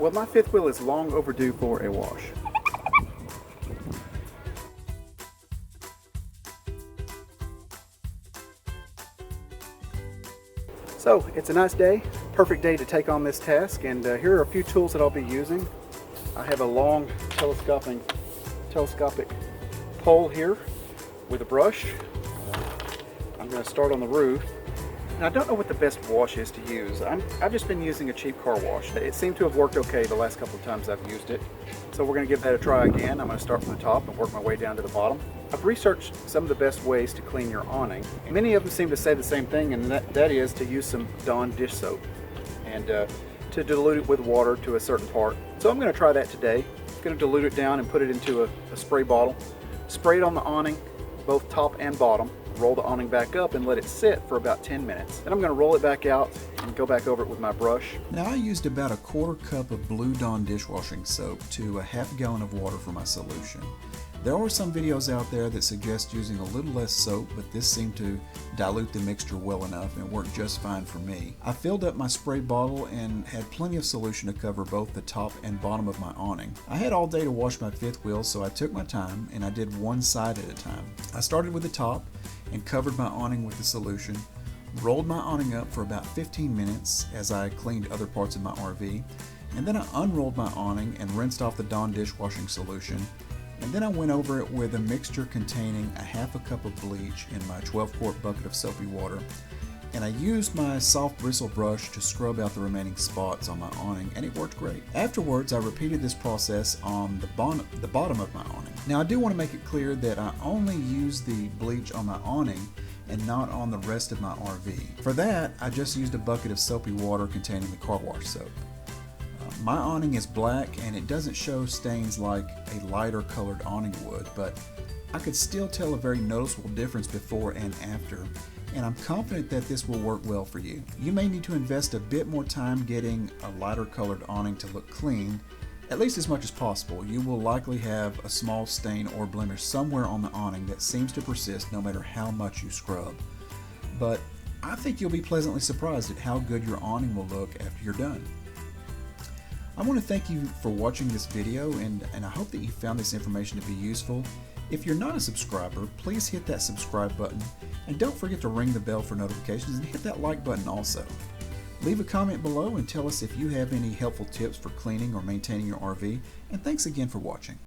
Well, my fifth wheel is long overdue for a wash. So it's a nice day, perfect day to take on this task, and here are a few tools that I'll be using. I have a long telescopic pole here with a brush. I'm going to start on the roof. And I don't know what the best wash is to use. I've just been using a cheap car wash. It seemed to have worked okay the last couple of times I've used it. So we're going to give that a try again. I'm going to start from the top and work my way down to the bottom. I've researched some of the best ways to clean your awning. Many of them seem to say the same thing, and that is to use some Dawn dish soap and to dilute it with water to a certain part. So I'm going to try that today. I'm going to dilute it down and put it into a spray bottle. Spray it on the awning, both top and bottom. Roll the awning back up and let it sit for about 10 minutes. Then I'm going to roll it back out and go back over it with my brush. Now I used about a quarter cup of Blue Dawn dishwashing soap to a half gallon of water for my solution. There are some videos out there that suggest using a little less soap, but this seemed to dilute the mixture well enough and it worked just fine for me. I filled up my spray bottle and had plenty of solution to cover both the top and bottom of my awning. I had all day to wash my fifth wheel, so I took my time and I did one side at a time. I started with the top and covered my awning with the solution, rolled my awning up for about 15 minutes as I cleaned other parts of my RV, and then I unrolled my awning and rinsed off the Dawn dishwashing solution. And then I went over it with a mixture containing a half a cup of bleach in my 12-quart bucket of soapy water. And I used my soft bristle brush to scrub out the remaining spots on my awning, and it worked great. Afterwards, I repeated this process on the bottom of my awning. Now I do want to make it clear that I only use the bleach on my awning and not on the rest of my RV. For that, I just used a bucket of soapy water containing the car wash soap. My awning is black and it doesn't show stains like a lighter colored awning would, but I could still tell a very noticeable difference before and after, and I'm confident that this will work well for you. You may need to invest a bit more time getting a lighter colored awning to look clean, at least as much as possible. You will likely have a small stain or blemish somewhere on the awning that seems to persist no matter how much you scrub. But I think you'll be pleasantly surprised at how good your awning will look after you're done. I want to thank you for watching this video, and I hope that you found this information to be useful. If you're not a subscriber, please hit that subscribe button, and don't forget to ring the bell for notifications and hit that like button also. Leave a comment below and tell us if you have any helpful tips for cleaning or maintaining your RV, and thanks again for watching.